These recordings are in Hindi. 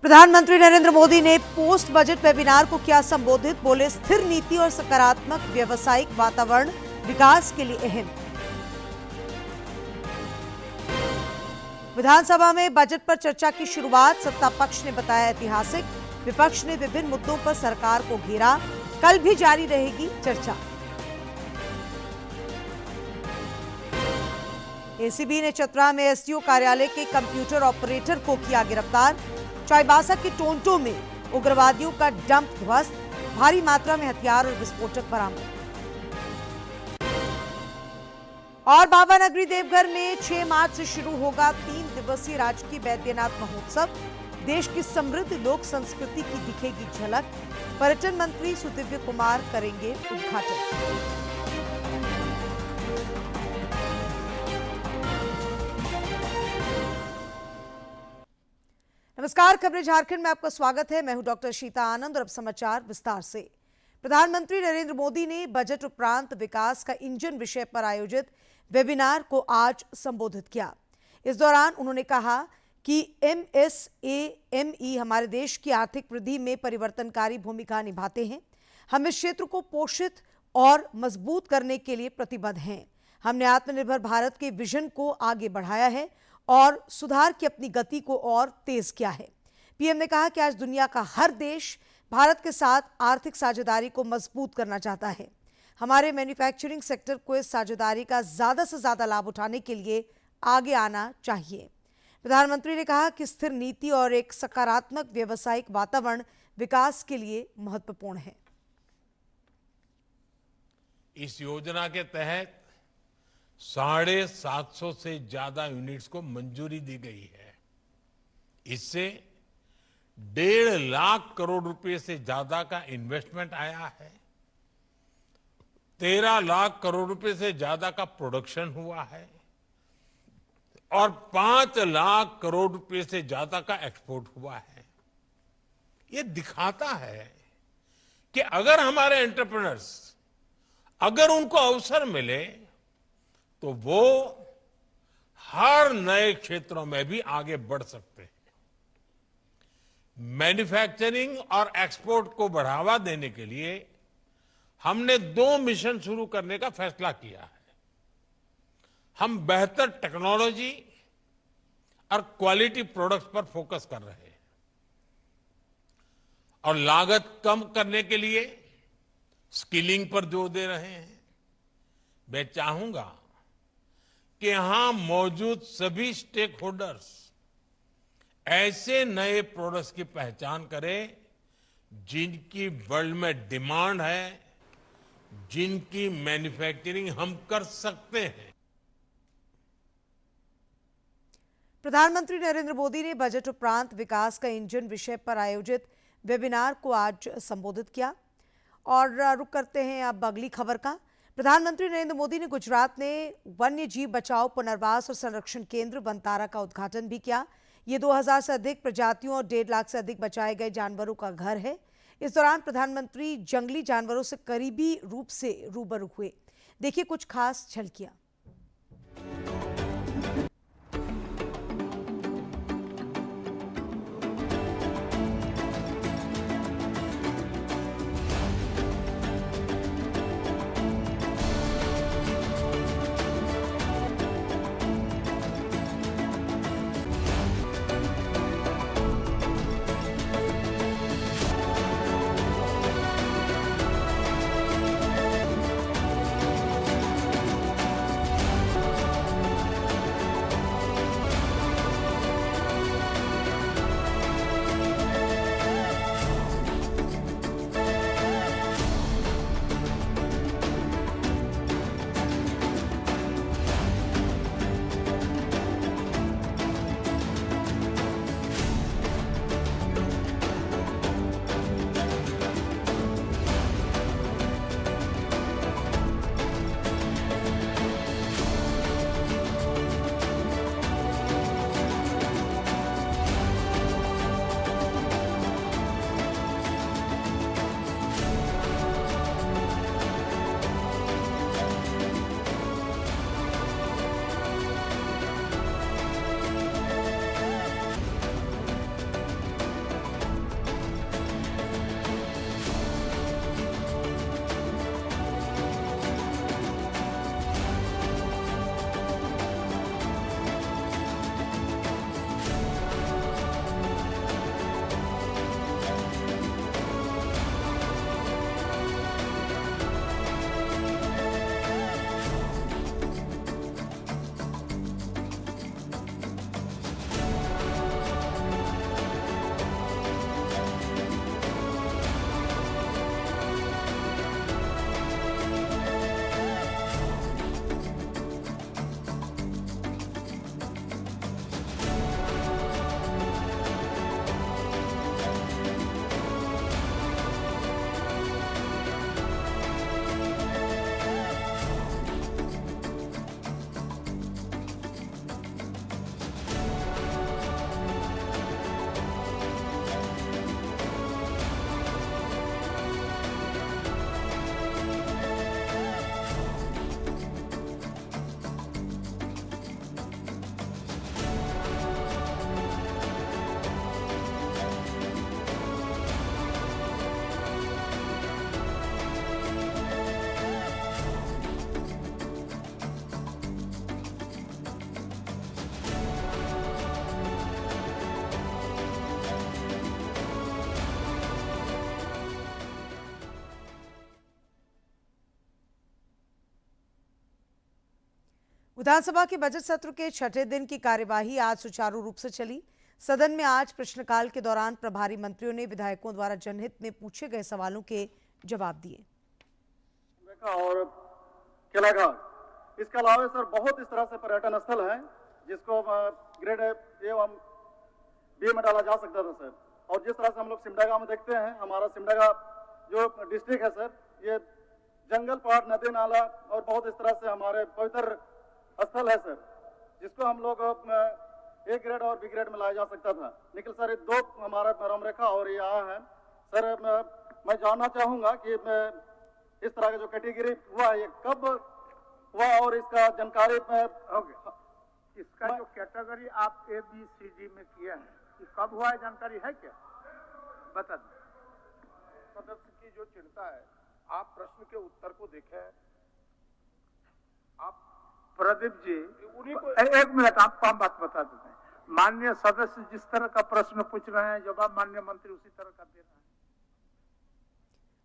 प्रधानमंत्री नरेंद्र मोदी ने पोस्ट बजट वेबिनार को किया संबोधित। बोले, स्थिर नीति और सकारात्मक व्यावसायिक वातावरण विकास के लिए अहम। विधानसभा में बजट पर चर्चा की शुरुआत। सत्ता पक्ष ने बताया ऐतिहासिक, विपक्ष ने विभिन्न मुद्दों पर सरकार को घेरा। कल भी जारी रहेगी चर्चा। एसीबी ने चतरा में एसडीओ कार्यालय के कंप्यूटर ऑपरेटर को किया गिरफ्तार। चाईबासा के टोंटो में उग्रवादियों का डंप ध्वस्त। भारी मात्रा में हथियार और विस्फोटक बरामद। और बाबा नगरी देवघर में 6 मार्च से शुरू होगा 3 दिवसीय राजकीय बैद्यनाथ महोत्सव। देश की समृद्ध लोक संस्कृति की दिखेगी झलक। पर्यटन मंत्री सुदिव्य कुमार करेंगे उद्घाटन। नमस्कार, खबरें झारखंड में आपका स्वागत है। मैं हूं डॉक्टर शीता आनंद और अब समाचार विस्तार से। प्रधानमंत्री नरेंद्र मोदी ने बजट उपरांत विकास का इंजन विषय पर आयोजित वेबिनार को आज संबोधित किया। इस दौरान उन्होंने कहा कि एमएसएमई हमारे देश की आर्थिक वृद्धि में परिवर्तनकारी भूमिका निभाते हैं। हम इस क्षेत्र को पोषित और मजबूत करने के लिए प्रतिबद्ध हैं। हमने आत्मनिर्भर भारत के विजन को आगे बढ़ाया है और सुधार की अपनी गति को और तेज किया है। पीएम ने कहा कि आज दुनिया का हर देश भारत के साथ आर्थिक साझेदारी को मजबूत करना चाहता है। हमारे मैन्युफैक्चरिंग सेक्टर को इस साझेदारी का ज्यादा से ज्यादा लाभ उठाने के लिए आगे आना चाहिए। प्रधानमंत्री ने कहा कि स्थिर नीति और एक सकारात्मक व्यावसायिक वातावरण विकास के लिए महत्वपूर्ण है। इस योजना के तहत 750 से ज्यादा यूनिट्स को मंजूरी दी गई है। इससे 1.5 लाख करोड़ रुपए से ज्यादा का इन्वेस्टमेंट आया है। 13 लाख करोड़ रुपए से ज्यादा का प्रोडक्शन हुआ है और 5 लाख करोड़ रुपए से ज्यादा का एक्सपोर्ट हुआ है। ये दिखाता है कि अगर हमारे एंटरप्रेन्योर्स, अगर उनको अवसर मिले तो वो हर नए क्षेत्रों में भी आगे बढ़ सकते हैं। मैन्युफैक्चरिंग और एक्सपोर्ट को बढ़ावा देने के लिए हमने 2 मिशन शुरू करने का फैसला किया है। हम बेहतर टेक्नोलॉजी और क्वालिटी प्रोडक्ट्स पर फोकस कर रहे हैं और लागत कम करने के लिए स्किलिंग पर जोर दे रहे हैं। मैं चाहूंगा कि यहां मौजूद सभी स्टेक होल्डर्स ऐसे नए प्रोडक्ट्स की पहचान करें जिनकी वर्ल्ड में डिमांड है, जिनकी मैन्युफैक्चरिंग हम कर सकते हैं। प्रधानमंत्री नरेंद्र मोदी ने बजट उपरांत विकास का इंजन विषय पर आयोजित वेबिनार को आज संबोधित किया। और रुक करते हैं अब अगली खबर का। प्रधानमंत्री नरेंद्र मोदी ने गुजरात में वन्य जीव बचाओ, पुनर्वास और संरक्षण केंद्र बनतारा का उद्घाटन भी किया। ये 2000 से अधिक प्रजातियों और 1.5 लाख से अधिक बचाए गए जानवरों का घर है। इस दौरान प्रधानमंत्री जंगली जानवरों से करीबी रूप से रूबरू हुए। देखिए कुछ खास झलकियां। विधानसभा के बजट सत्र के छठे दिन की कार्यवाही आज सुचारू रूप से चली। सदन में आज प्रश्नकाल के दौरान प्रभारी मंत्रियों ने विधायकों द्वारा जनहित में पूछे गए सवालों के जवाब दिए। और किलाघाट, इसके अलावा सर बहुत इस तरह से पर्यटन स्थल है जिसको ग्रेड ए एवं बी में डाला जा सकता था सर। और जिस तरह से हम लोग सिमडेगा में देखते हैं, हमारा सिमडेगा जो डिस्ट्रिक्ट है सर, ये जंगल, पहाड़, नदी, नाला और बहुत इस तरह से हमारे पवित्र स्थल है सर, जिसको हम लोग ए ग्रेड और बी ग्रेड में लाया जा सकता था। लेकिन सर ये दो हमारा रमरेखा और ये आया है सर। मैं जानना चाहूंगा कि इस तरह का जो कैटेगरी हुआ ये कब हुआ और इसका जानकारी इसका जो कैटेगरी आप ए बी सी डी में किया है, ये कब हुआ है जानकारी है क्या? बता दें। सदस्य की जो चिंता है, आप प्रश्न के उत्तर को देखें। आप प्रदीप जी उन्हीं को एक मिनट, आपको हम बात बता देते हैं। माननीय सदस्य जिस तरह का प्रश्न पूछ रहे हैं, जवाब माननीय मंत्री उसी तरह का दे रहे हैं।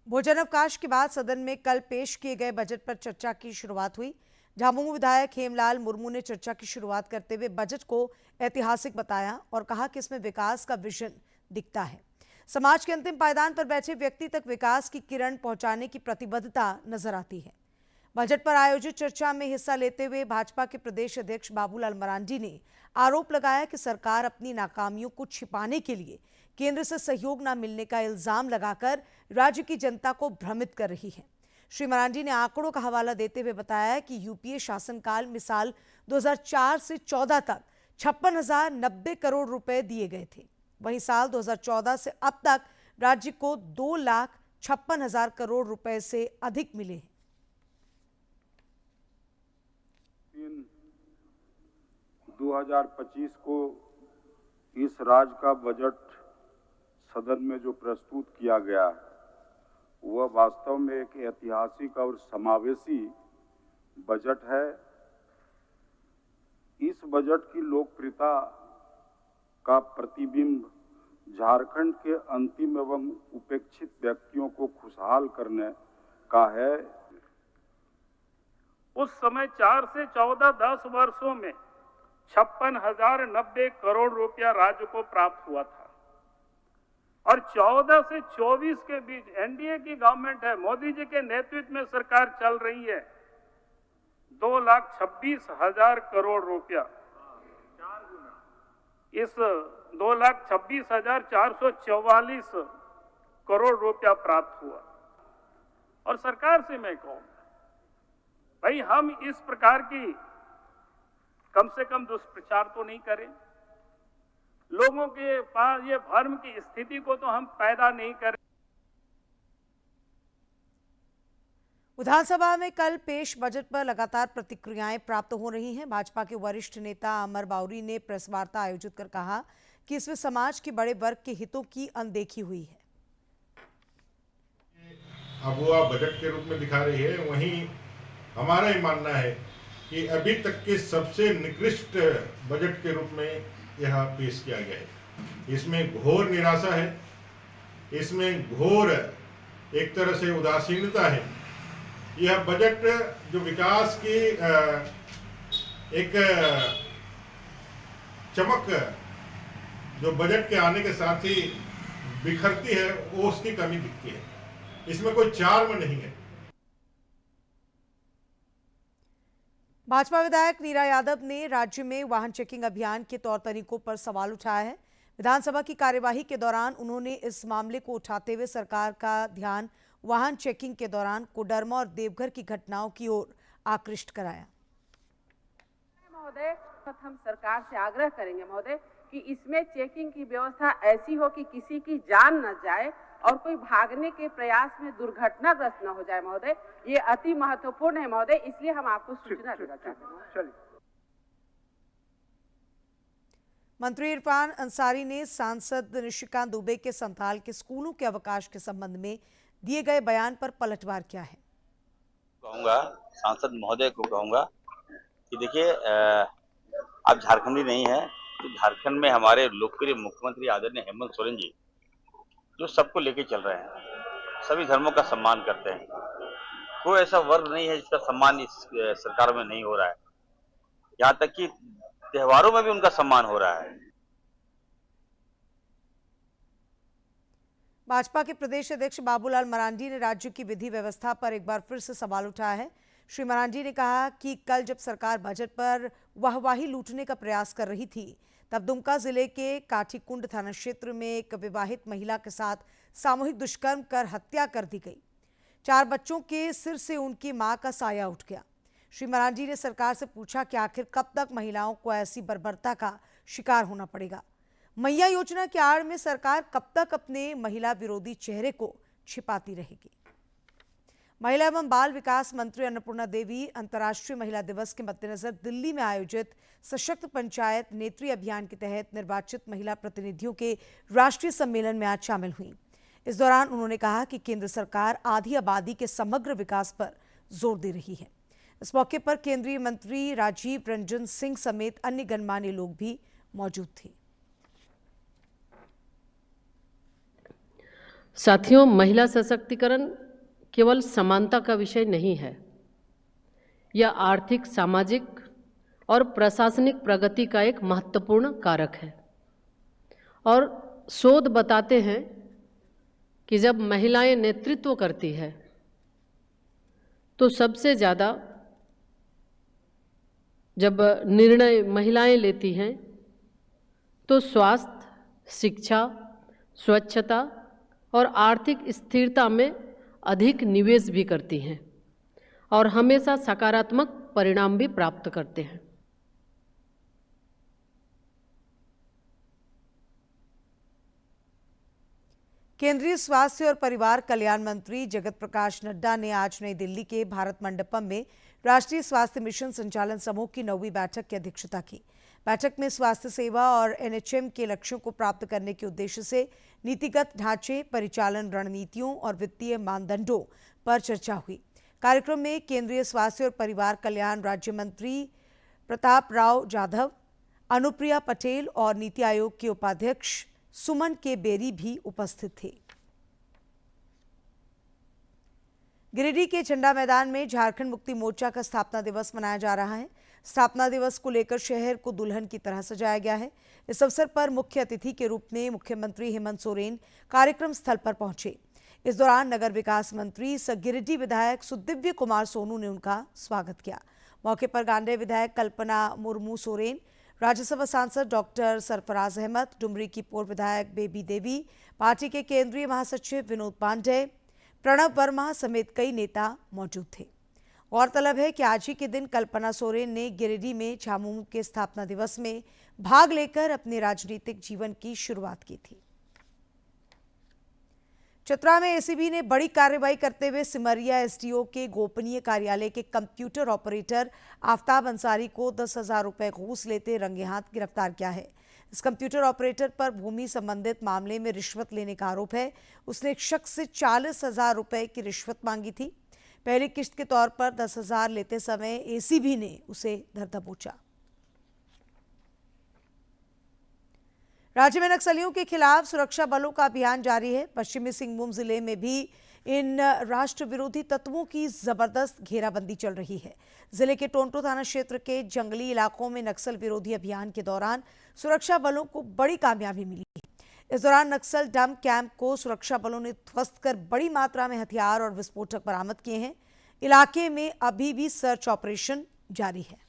भोजनावकाश के बाद सदन में कल पेश किए गए बजट पर चर्चा की शुरुआत हुई। झामुमो विधायक हेमलाल मुर्मू ने चर्चा की शुरुआत करते हुए बजट को ऐतिहासिक बताया और कहा कि इसमें विकास का विजन दिखता है। समाज के अंतिम पायदान पर बैठे व्यक्ति तक विकास की किरण पहुंचाने की प्रतिबद्धता नजर आती है। बजट पर आयोजित चर्चा में हिस्सा लेते हुए भाजपा के प्रदेश अध्यक्ष बाबूलाल मरांडी ने आरोप लगाया कि सरकार अपनी नाकामियों को छिपाने के लिए केंद्र से सहयोग न मिलने का इल्जाम लगाकर राज्य की जनता को भ्रमित कर रही है। श्री मरांडी ने आंकड़ों का हवाला देते हुए बताया कि यूपीए शासनकाल में साल 2004 से 14 तक 56,090 करोड़ रुपए दिए गए थे। वहीं साल 2014 से अब तक राज्य को 2,56,000 करोड़ रुपए से अधिक मिले हैं। 2025 को इस राज्य का बजट सदन में जो प्रस्तुत किया गया है, वह वास्तव में एक ऐतिहासिक और समावेशी बजट है। इस बजट की लोकप्रियता का प्रतिबिंब झारखंड के अंतिम एवं उपेक्षित व्यक्तियों को खुशहाल करने का है। उस समय 4 से 14 10 वर्षों में 56,090 करोड़ रुपया राज्य को प्राप्त हुआ था और 14 से 24 के बीच एनडीए की गवर्नमेंट है, मोदी जी के नेतृत्व में सरकार चल रही है। 2,26,000 करोड़ रुपया, इस 2,26,444 करोड़ रुपया प्राप्त हुआ। और सरकार से मैं कहूंगा, भाई हम इस प्रकार की कम से कम दुष्प्रचार तो नहीं करें। लोगों के पास ये भ्रम की स्थिति को तो हम पैदा नहीं करें। विधानसभा में कल पेश बजट पर लगातार प्रतिक्रियाएं प्राप्त हो रही हैं। भाजपा के वरिष्ठ नेता अमर बाउरी ने प्रेस वार्ता आयोजित कर कहा कि इसमें समाज के बड़े वर्ग के हितों की अनदेखी हुई है। अब वो आप बजट के रूप में दिखा रही है, वहीं हमारा ही मानना है कि अभी तक के सबसे निकृष्ट बजट के रूप में यह पेश किया गया है। इसमें घोर निराशा है, इसमें घोर एक तरह से उदासीनता है। यह बजट जो विकास की एक चमक जो बजट के आने के साथ ही बिखरती है, वो उसकी कमी दिखती है। इसमें कोई चार्म नहीं है। भाजपा विधायक नीरा यादव ने राज्य में वाहन चेकिंग अभियान के तौर तरीकों पर सवाल उठाया है। विधानसभा की कार्यवाही के दौरान उन्होंने इस मामले को उठाते हुए सरकार का ध्यान वाहन चेकिंग के दौरान कोडरमा और देवघर की घटनाओं की ओर आकृष्ट कराया। महोदय, हम सरकार से आग्रह करेंगे महोदय कि इसमें चेकिंग की व्यवस्था ऐसी हो कि किसी की जान न जाए और कोई भागने के प्रयास में दुर्घटनाग्रस्त न हो जाए महोदय। ये अति महत्वपूर्ण है महोदय, इसलिए हम आपको सूचना देना चाहते हैं। मंत्री इरफान अंसारी ने सांसद निशिकांत दुबे के संथाल के स्कूलों के अवकाश के संबंध में दिए गए बयान पर पलटवार किया है। कहूंगा सांसद महोदय को कहूंगा कि देखिए, आप झारखंडी नहीं है तो झारखंड में हमारे लोकप्रिय मुख्यमंत्री आदरणीय हेमंत सोरेन जी जो सबको लेके चल रहे हैं, सभी धर्मों का सम्मान करते हैं। कोई ऐसा वर्ग नहीं है जिसका सम्मान इस सरकार में नहीं हो रहा है। यहाँ तक कि त्योहारों में भी उनका सम्मान हो रहा है। भाजपा के प्रदेश अध्यक्ष बाबूलाल मरांडी ने राज्य की विधि व्यवस्था पर एक बार फिर से सवाल उठाया है। श्री मरांडी ने कहा कि कल जब सरकार बजट पर वाहवाही लूटने का प्रयास कर रही थी, तब दुमका जिले के काठीकुंड थाना क्षेत्र में एक विवाहित महिला के साथ सामूहिक दुष्कर्म कर हत्या कर दी गई। 4 बच्चों के सिर से उनकी मां का साया उठ गया। श्री मरांडी ने सरकार से पूछा कि आखिर कब तक महिलाओं को ऐसी बर्बरता का शिकार होना पड़ेगा। मैया योजना की आड़ में सरकार कब तक अपने महिला विरोधी चेहरे को छिपाती रहेगी। महिला एवं बाल विकास मंत्री अन्नपूर्णा देवी अंतर्राष्ट्रीय महिला दिवस के मद्देनजर दिल्ली में आयोजित सशक्त पंचायत नेत्री अभियान के तहत निर्वाचित महिला प्रतिनिधियों के राष्ट्रीय सम्मेलन में आज शामिल हुई। इस दौरान उन्होंने कहा कि केंद्र सरकार आधी आबादी के समग्र विकास पर जोर दे रही है। इस मौके पर केंद्रीय मंत्री राजीव रंजन सिंह समेत अन्य गणमान्य लोग भी मौजूद थे। साथियों, महिला सशक्तिकरण केवल समानता का विषय नहीं है, यह आर्थिक, सामाजिक और प्रशासनिक प्रगति का एक महत्वपूर्ण कारक है। और शोध बताते हैं कि जब महिलाएं नेतृत्व करती है तो सबसे ज़्यादा जब निर्णय महिलाएं लेती हैं तो स्वास्थ्य, शिक्षा, स्वच्छता और आर्थिक स्थिरता में अधिक निवेश भी करती हैं और हमेशा सकारात्मक परिणाम भी प्राप्त करते हैं। केंद्रीय स्वास्थ्य और परिवार कल्याण मंत्री जगत प्रकाश नड्डा ने आज नई दिल्ली के भारत मंडपम में राष्ट्रीय स्वास्थ्य मिशन संचालन समूह की 9वीं बैठक की अध्यक्षता की। बैठक में स्वास्थ्य सेवा और एनएचएम के लक्ष्यों को प्राप्त करने के उद्देश्य से नीतिगत ढांचे, परिचालन रणनीतियों और वित्तीय मानदंडों पर चर्चा हुई। कार्यक्रम में केंद्रीय स्वास्थ्य और परिवार कल्याण राज्य मंत्री प्रताप राव जाधव, अनुप्रिया पटेल और नीति आयोग के उपाध्यक्ष सुमन के बेरी भी उपस्थित थे। गिरिडीह के झंडा मैदान में झारखंड मुक्ति मोर्चा का स्थापना दिवस मनाया जा रहा है। स्थापना दिवस को लेकर शहर को दुल्हन की तरह सजाया गया है। इस अवसर पर मुख्य अतिथि के रूप में मुख्यमंत्री हेमंत सोरेन कार्यक्रम स्थल पर पहुंचे। इस दौरान नगर विकास मंत्री सह गिरिडीह विधायक सुदिव्य कुमार सोनू ने उनका स्वागत किया। मौके पर गांडेय विधायक कल्पना मुर्मू सोरेन, राज्यसभा सांसद डॉक्टर सरफराज अहमद, डुमरी की पूर्व विधायक बेबी देवी, पार्टी के केंद्रीय महासचिव विनोद पांडेय, प्रणब वर्मा समेत कई नेता मौजूद थे। गौरतलब है कि आज ही के दिन कल्पना सोरेन ने गिरिडीह में झामुमो के स्थापना दिवस में भाग लेकर अपने राजनीतिक जीवन की शुरुआत की थी। चतरा में एसीबी ने बड़ी कार्रवाई करते हुए सिमरिया एसडीओ के गोपनीय कार्यालय के कंप्यूटर ऑपरेटर आफ्ताब अंसारी को 10,000 रुपए घूस लेते रंगे हाथ गिरफ्तार किया है। इस कंप्यूटर ऑपरेटर पर भूमि संबंधित मामले में रिश्वत लेने का आरोप है। उसने एक शख्स से 40,000 रुपए की रिश्वत मांगी थी। पहली किश्त के तौर पर 10,000 लेते समय एसीबी ने उसे धर दबोचा। राज्य में नक्सलियों के खिलाफ सुरक्षा बलों का अभियान जारी है। पश्चिमी सिंहभूम जिले में भी इन राष्ट्र विरोधी तत्वों की जबरदस्त घेराबंदी चल रही है। जिले के टोंटो थाना क्षेत्र के जंगली इलाकों में नक्सल विरोधी अभियान के दौरान सुरक्षा बलों को बड़ी कामयाबी मिली है। इस दौरान नक्सल डंप कैंप को सुरक्षा बलों ने ध्वस्त कर बड़ी मात्रा में हथियार और विस्फोटक बरामद किए हैं। इलाके में अभी भी सर्च ऑपरेशन जारी है।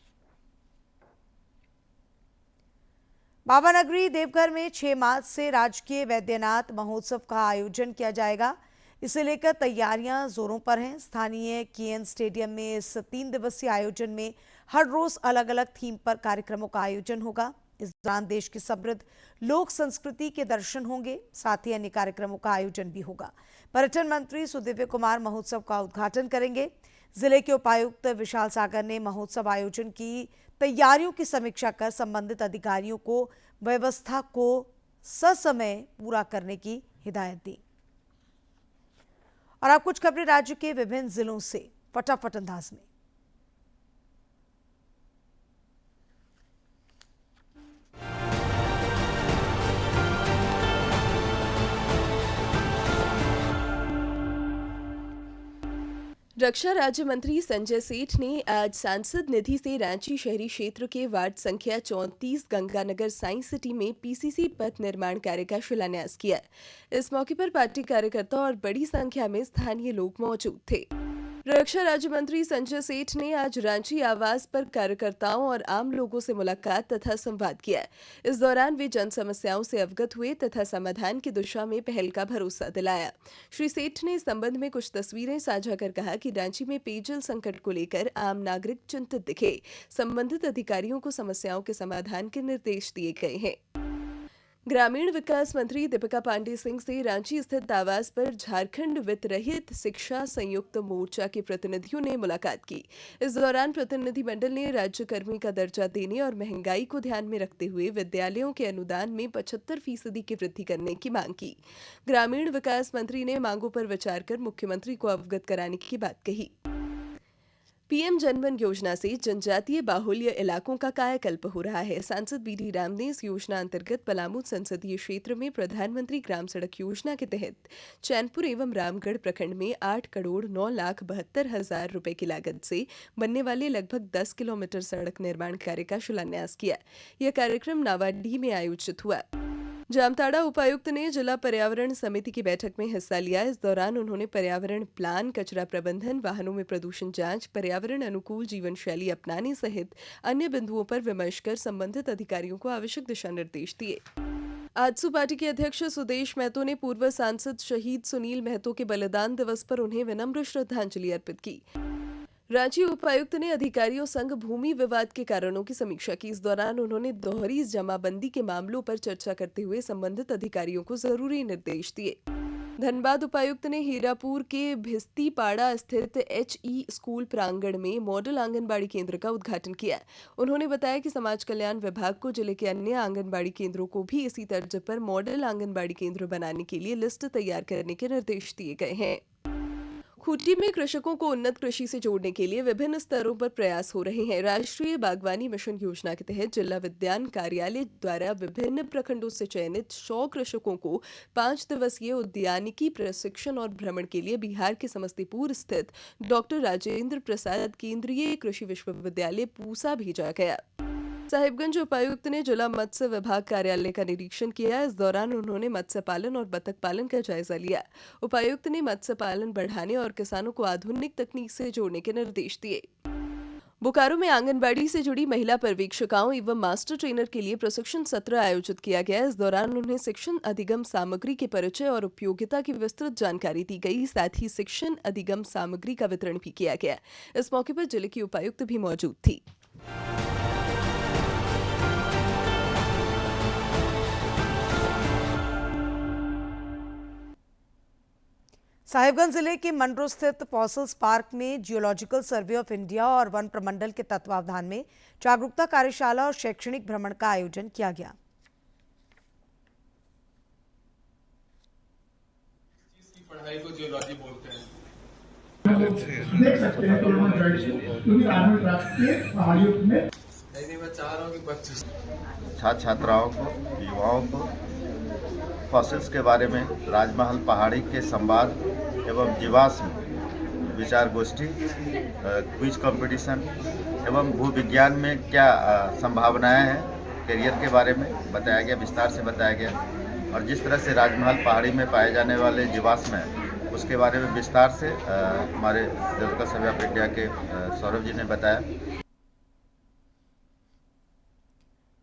बाबा नगरी देवघर में 6 मार्च से राजकीय वैद्यनाथ महोत्सव का आयोजन किया जाएगा। इसे लेकर तैयारियां जोरों पर हैं। स्थानीय केएन स्टेडियम में इस 3 दिवसीय आयोजन में हर रोज अलग अलग थीम पर कार्यक्रमों का आयोजन होगा। इस दौरान देश की समृद्ध लोक संस्कृति के दर्शन होंगे, साथ ही अन्य कार्यक्रमों का आयोजन भी होगा। पर्यटन मंत्री सुदिव्य कुमार महोत्सव का उद्घाटन करेंगे। जिले के उपायुक्त विशाल सागर ने महोत्सव आयोजन की तैयारियों की समीक्षा कर संबंधित अधिकारियों को व्यवस्था को ससमय पूरा करने की हिदायत दी। और अब कुछ खबरें राज्य के विभिन्न जिलों से फटाफट अंदाज में। रक्षा राज्य मंत्री संजय सेठ ने आज सांसद निधि से रांची शहरी क्षेत्र के वार्ड संख्या 34 गंगानगर साइंस सिटी में पीसीसी पथ निर्माण कार्य का शिलान्यास किया। इस मौके पर पार्टी कार्यकर्ता और बड़ी संख्या में स्थानीय लोग मौजूद थे। रक्षा राज्य मंत्री संजय सेठ ने आज रांची आवास पर कार्यकर्ताओं और आम लोगों से मुलाकात तथा संवाद किया। इस दौरान वे जन समस्याओं से अवगत हुए तथा समाधान की दिशा में पहल का भरोसा दिलाया। श्री सेठ ने इस संबंध में कुछ तस्वीरें साझा कर कहा कि रांची में पेयजल संकट को लेकर आम नागरिक चिंतित दिखे। संबंधित अधिकारियों को समस्याओं के समाधान के निर्देश दिए गए हैं। ग्रामीण विकास मंत्री दीपिका पांडे सिंह से रांची स्थित आवास पर झारखंड वित्त रहित शिक्षा संयुक्त मोर्चा के प्रतिनिधियों ने मुलाकात की। इस दौरान प्रतिनिधिमंडल ने राज्यकर्मी का दर्जा देने और महंगाई को ध्यान में रखते हुए विद्यालयों के अनुदान में 75% की वृद्धि करने की मांग की। ग्रामीण विकास मंत्री ने मांगों पर विचार कर मुख्यमंत्री को अवगत कराने की बात कही। पीएम जनधन योजना से जनजातीय बाहुल्य इलाकों का कायाकल्प हो रहा है। सांसद बीडी राम ने इस योजना अंतर्गत पलामू संसदीय क्षेत्र में प्रधानमंत्री ग्राम सड़क योजना के तहत चैनपुर एवं रामगढ़ प्रखंड में 8,09,72,000 रुपए की लागत से बनने वाले लगभग 10 किलोमीटर सड़क निर्माण कार्य का शिलान्यास किया। यह कार्यक्रम नावाडीह में आयोजित हुआ। जामताड़ा उपायुक्त ने जिला पर्यावरण समिति की बैठक में हिस्सा लिया। इस दौरान उन्होंने पर्यावरण प्लान, कचरा प्रबंधन, वाहनों में प्रदूषण जांच, पर्यावरण अनुकूल जीवन शैली अपनाने सहित अन्य बिंदुओं पर विमर्श कर संबंधित अधिकारियों को आवश्यक दिशा निर्देश दिए। आजसू पार्टी के अध्यक्ष सुदेश महतो ने पूर्व सांसद शहीद सुनील महतो के बलिदान दिवस पर उन्हें विनम्र श्रद्धांजलि अर्पित की। रांची उपायुक्त ने अधिकारियों संग भूमि विवाद के कारणों की समीक्षा की। इस दौरान उन्होंने दोहरी जमाबंदी के मामलों पर चर्चा करते हुए संबंधित अधिकारियों को जरूरी निर्देश दिए। धनबाद उपायुक्त ने हीरापुर के भिस्तीपाड़ा स्थित HE स्कूल प्रांगण में मॉडल आंगनबाड़ी केंद्र का उद्घाटन किया। उन्होंने बताया कि समाज कल्याण विभाग को जिले के अन्य आंगनबाड़ी केंद्रों को भी इसी तर्ज पर मॉडल आंगनबाड़ी केंद्र बनाने के लिए लिस्ट तैयार करने के निर्देश दिए गए हैं। खूंटी में कृषकों को उन्नत कृषि से जोड़ने के लिए विभिन्न स्तरों पर प्रयास हो रहे हैं। राष्ट्रीय बागवानी मिशन योजना के तहत जिला विज्ञान कार्यालय द्वारा विभिन्न प्रखंडों से चयनित 100 कृषकों को 5 दिवसीय उद्यानिकी प्रशिक्षण और भ्रमण के लिए बिहार के समस्तीपुर स्थित डॉक्टर राजेंद्र प्रसाद केंद्रीय कृषि विश्वविद्यालय पूसा भेजा गया। साहिबगंज उपायुक्त ने जिला मत्स्य विभाग कार्यालय का निरीक्षण किया। इस दौरान उन्होंने मत्स्य पालन और बतख पालन का जायजा लिया। उपायुक्त ने मत्स्य पालन बढ़ाने और किसानों को आधुनिक तकनीक से जोड़ने के निर्देश दिए। बोकारो में आंगनबाड़ी से जुड़ी महिला पर्यवेक्षिकाओं एवं मास्टर ट्रेनर के लिए प्रशिक्षण सत्र आयोजित किया गया। इस दौरान उन्हें शिक्षण अधिगम सामग्री के परिचय और उपयोगिता की विस्तृत जानकारी दी गई। साथ ही शिक्षण अधिगम सामग्री का वितरण भी किया गया। इस मौके पर जिले की उपायुक्त भी मौजूद थी। साहिबगंज जिले के मंडरो स्थित फॉसिल्स पार्क में जियोलॉजिकल सर्वे ऑफ इंडिया और वन प्रमंडल के तत्वावधान में जागरूकता कार्यशाला और शैक्षणिक भ्रमण का आयोजन किया गया। पढ़ाई को जियोलॉजी बोलते हैं। देख सकते हैं क्योंकि आर्मी ट्रस्ट के पहाड़ियों में मैं चाह रहा हूँ कि बच्चों छात्र छात्राओं को, युवाओं को फॉसिल्स के बारे में, राजमहल पहाड़ी के संवाद एवं जीवाश्म विचार गोष्ठी, क्विज कंपटीशन एवं भू विज्ञान में क्या संभावनाएं हैं, करियर के बारे में बताया गया, विस्तार से बताया गया। और जिस तरह से राजमहल पहाड़ी में पाए जाने वाले जीवाश्म हैं उसके बारे में विस्तार से हमारे जियोलॉजिकल सर्वे ऑफ इंडिया के सौरभ जी ने बताया।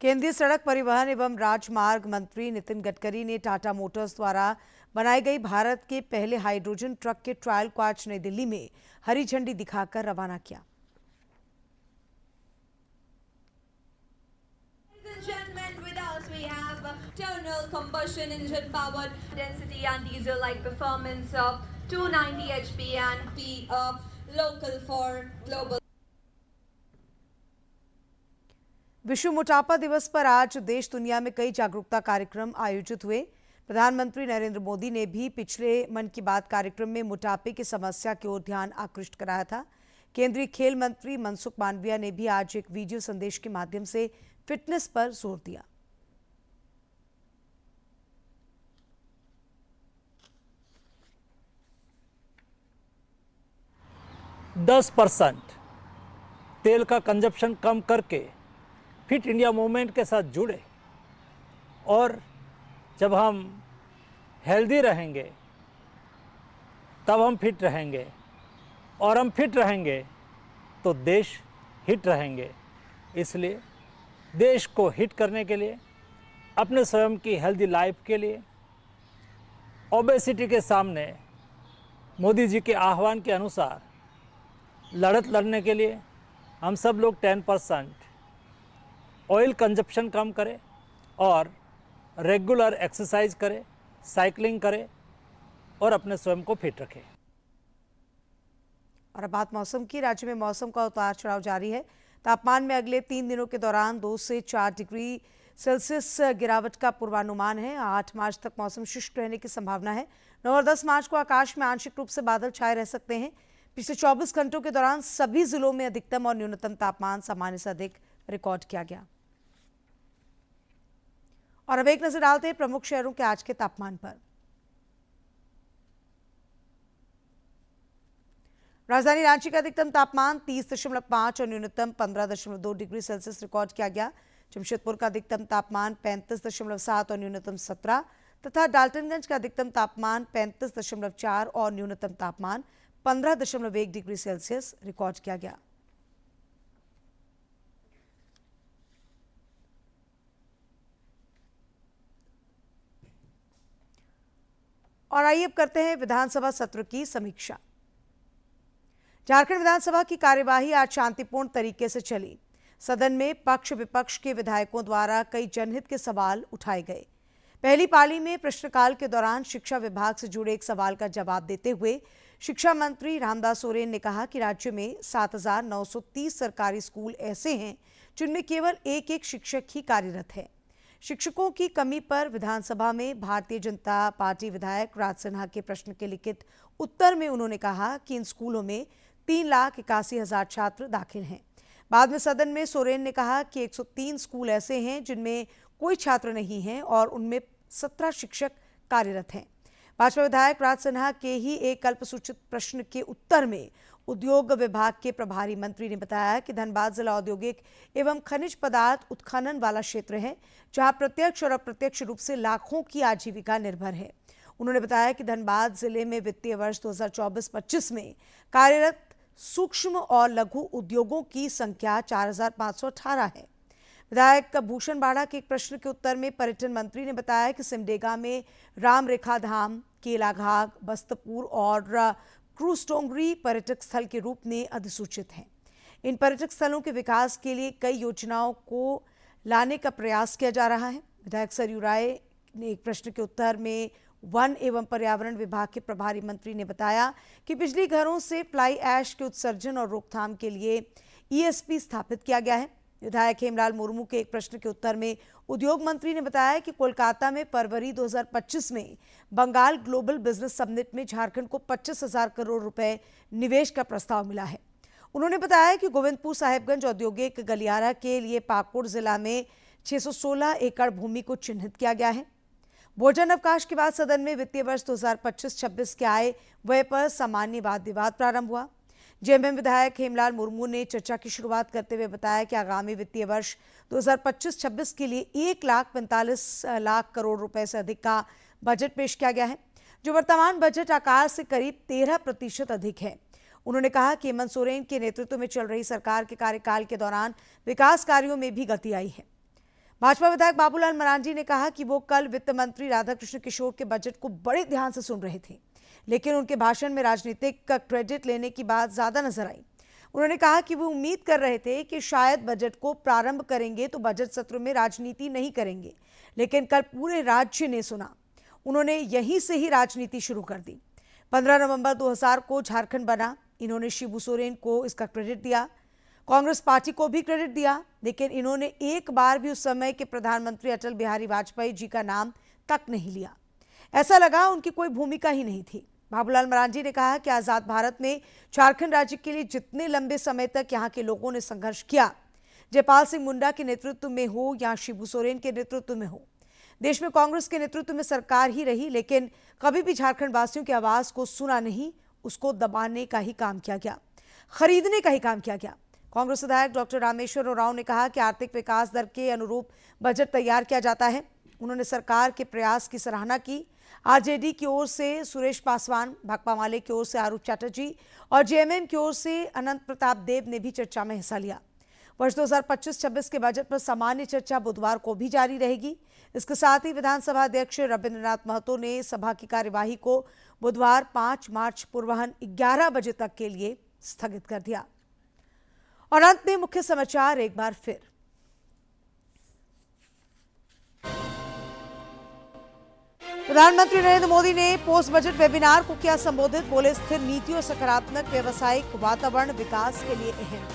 केंद्रीय सड़क परिवहन एवं राजमार्ग मंत्री नितिन गडकरी ने टाटा मोटर्स द्वारा बनाई गई भारत के पहले हाइड्रोजन ट्रक के ट्रायल को आज नई दिल्ली में हरी झंडी दिखाकर रवाना किया। Internal combustion engine powered density and diesel like performance of 290 HP and be local for global. विश्व मोटापा दिवस पर आज देश दुनिया में कई जागरूकता कार्यक्रम आयोजित हुए। प्रधानमंत्री नरेंद्र मोदी ने भी पिछले मन की बात कार्यक्रम में मोटापे की समस्या की ओर ध्यान आकृष्ट कराया था। केंद्रीय खेल मंत्री मनसुख मांडविया ने भी आज एक वीडियो संदेश के माध्यम से फिटनेस पर जोर दिया। 10% तेल का कंजप्शन कम करके फिट इंडिया मूवमेंट के साथ जुड़े। और जब हम हेल्दी रहेंगे तब हम फिट रहेंगे, और हम फिट रहेंगे तो देश हिट रहेंगे। इसलिए देश को हिट करने के लिए, अपने स्वयं की हेल्दी लाइफ के लिए, ओबेसिटी के सामने मोदी जी के आह्वान के अनुसार लड़त लड़ने के लिए हम सब लोग 10% ऑयल कंजप्शन कम करें और रेगुलर एक्सरसाइज करें, साइकिलिंग करें और अपने स्वयं को फिट रखें। और अब बात मौसम की। राज्य में मौसम का उतार चढ़ाव जारी है। तापमान में अगले 3 दिनों के दौरान 2 से 4 डिग्री सेल्सियस गिरावट का पूर्वानुमान है। 8 मार्च तक मौसम शुष्क रहने की संभावना है। 9 और 10 मार्च को आकाश में आंशिक रूप से बादल छाए रह सकते हैं। पिछले 24 घंटों के दौरान सभी जिलों में अधिकतम और न्यूनतम तापमान सामान्य से अधिक रिकॉर्ड किया गया। और अब एक नजर डालते हैं प्रमुख शहरों के आज के तापमान पर। राजधानी रांची का अधिकतम तापमान 30.5 और न्यूनतम 15.2 डिग्री सेल्सियस रिकॉर्ड किया गया। जमशेदपुर का अधिकतम तापमान 35.7 और न्यूनतम 17 तथा डाल्टनगंज का अधिकतम तापमान 35.4 और न्यूनतम तापमान 15.1 डिग्री सेल्सियस रिकॉर्ड किया गया। और आइए अब करते हैं विधानसभा सत्र की समीक्षा। झारखंड विधानसभा की कार्यवाही आज शांतिपूर्ण तरीके से चली। सदन में पक्ष विपक्ष के विधायकों द्वारा कई जनहित के सवाल उठाए गए। पहली पाली में प्रश्नकाल के दौरान शिक्षा विभाग से जुड़े एक सवाल का जवाब देते हुए शिक्षा मंत्री रामदास सोरेन ने कहा कि राज्य में 7,930 सरकारी स्कूल ऐसे हैं जिनमें केवल एक शिक्षक ही कार्यरत है। शिक्षकों की कमी पर विधानसभा में भारतीय जनता पार्टी विधायक राज सिन्हा के प्रश्न के लिखित उत्तर में उन्होंने कहा कि इन स्कूलों में 3,81,000 छात्र दाखिल हैं। बाद में सदन में सोरेन ने कहा कि 103 स्कूल ऐसे हैं जिनमें कोई छात्र नहीं है और उनमें 17 शिक्षक कार्यरत हैं। भाजपा विधायक राज सिन्हा के ही एक अल्पसूचित प्रश्न के उत्तर में उद्योग विभाग के प्रभारी मंत्री ने बताया कि धनबाद जिला औद्योगिक एवं खनिज पदार्थ उत्खनन वाला क्षेत्र है, जहां प्रत्यक्ष और अप्रत्यक्ष रूप से लाखों की आजीविका निर्भर है। उन्होंने बताया कि धनबाद जिले में वित्तीय वर्ष 2024-25 में कार्यरत सूक्ष्म और लघु उद्योगों की संख्या 4,518 है। विधायक भूषण बाड़ा के एक प्रश्न के उत्तर में पर्यटन मंत्री ने बताया कि सिमडेगा में राम रेखा धाम, केलाघाग, बस्तपुर और क्रूस्टोंगरी पर्यटक स्थल के रूप में अधिसूचित हैं। इन पर्यटक स्थलों के विकास के लिए कई योजनाओं को लाने का प्रयास किया जा रहा है। विधायक सरयू राय ने एक प्रश्न के उत्तर में वन एवं पर्यावरण विभाग के प्रभारी मंत्री ने बताया कि बिजली घरों से फ्लाई ऐश के उत्सर्जन और रोकथाम के लिए ESP स्थापित किया गया है। विधायक हेमलाल मुर्मू के एक प्रश्न के उत्तर में उद्योग मंत्री ने बताया कि कोलकाता में फरवरी 2025 में बंगाल ग्लोबल बिजनेस समिट में झारखंड को 25,000 करोड़ रुपए निवेश का प्रस्ताव मिला है। उन्होंने बताया कि गोविंदपुर साहेबगंज औद्योगिक गलियारा के लिए पाकुड़ जिला में 616 एकड़ भूमि को चिन्हित किया गया है। भोजन अवकाश के बाद सदन में वित्तीय वर्ष 2025-26 के आय व्यय पर सामान्य वाद विवाद प्रारंभ हुआ। जेएमएम विधायक हेमलाल मुर्मू ने चर्चा की शुरुआत करते हुए बताया कि आगामी वित्तीय वर्ष 2025-26 के लिए 1,45,00,000 करोड़ रुपए से अधिक का बजट पेश किया गया है, जो वर्तमान बजट आकार से करीब 13% अधिक है। उन्होंने कहा कि हेमंत सोरेन के नेतृत्व में चल रही सरकार के कार्यकाल के दौरान विकास कार्यों में भी गति आई है। भाजपा विधायक बाबूलाल मरांडी ने कहा कि वो कल वित्त मंत्री राधाकृष्ण किशोर के बजट को बड़े ध्यान से सुन रहे थे, लेकिन उनके भाषण में राजनीतिक क्रेडिट लेने की बात ज्यादा नजर आई। उन्होंने कहा कि वो उम्मीद कर रहे थे कि शायद बजट को प्रारंभ करेंगे तो बजट सत्र में राजनीति नहीं करेंगे, लेकिन कल पूरे राज्य ने सुना। उन्होंने यहीं से ही राजनीति शुरू कर दी। 15 नवंबर 2000 को झारखंड बना। इन्होंने शिबू सोरेन को इसका क्रेडिट दिया, कांग्रेस पार्टी को भी क्रेडिट दिया, लेकिन इन्होंने एक बार भी उस समय के प्रधानमंत्री अटल बिहारी वाजपेयी जी का नाम तक नहीं लिया। ऐसा लगा उनकी कोई भूमिका ही नहीं थी। बाबूलाल मरांडी ने कहा कि आजाद भारत में झारखंड राज्य के लिए जितने लंबे समय तक यहाँ के लोगों ने संघर्ष किया, जयपाल सिंह मुंडा के नेतृत्व में हो या शिबू सोरेन के नेतृत्व में हो, देश में कांग्रेस के नेतृत्व में सरकार ही रही, लेकिन कभी भी झारखंड वासियों की आवाज को सुना नहीं, उसको दबाने का ही काम किया गया। खरीदने का ही काम किया गया। कांग्रेस विधायक डॉक्टर रामेश्वर उरांव ने कहा कि आर्थिक विकास दर के अनुरूप बजट तैयार किया जाता है। उन्होंने सरकार के प्रयास की सराहना की। आरजेडी की ओर से सुरेश पासवान, भाकपा माले की ओर से आरूप चैटर्जी और जेएमएम की ओर से अनंत प्रताप देव ने भी चर्चा में हिस्सा लिया। वर्ष 2025-26 के बजट पर सामान्य चर्चा बुधवार को भी जारी रहेगी। इसके साथ ही विधानसभा अध्यक्ष रविंद्रनाथ महतो ने सभा की कार्यवाही को बुधवार 5 मार्च पूर्वाह्न 11 बजे तक के लिए स्थगित कर दिया। और अंत में मुख्य समाचार एक बार फिर। प्रधानमंत्री नरेंद्र मोदी ने पोस्ट बजट वेबिनार को किया संबोधित। बोले, स्थिर नीति और सकारात्मक व्यवसायिक वातावरण विकास के लिए अहम।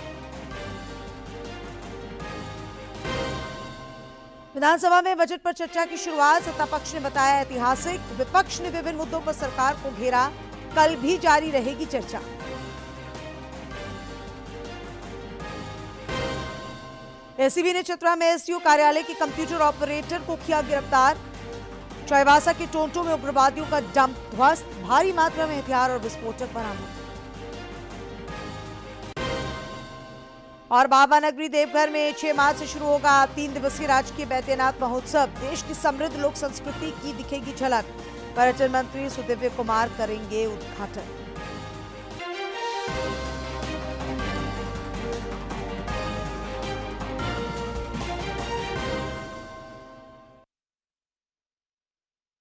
विधानसभा में बजट पर चर्चा की शुरुआत। सत्ता पक्ष ने बताया ऐतिहासिक, विपक्ष ने विभिन्न मुद्दों पर सरकार को घेरा। कल भी जारी रहेगी चर्चा। एसीबी ने चतरा में एसडीओ कार्यालय के कंप्यूटर ऑपरेटर को किया गिरफ्तार। चाईबासा के टोंटो में उग्रवादियों का डंप ध्वस्त। भारी मात्रा में हथियार और विस्फोटक बरामद। और बाबा नगरी देवघर में 6 मार्च से शुरू होगा 3 दिवसीय राजकीय बैद्यनाथ महोत्सव। देश की समृद्ध लोक संस्कृति की दिखेगी झलक। पर्यटन मंत्री सुदिव्य कुमार करेंगे उद्घाटन।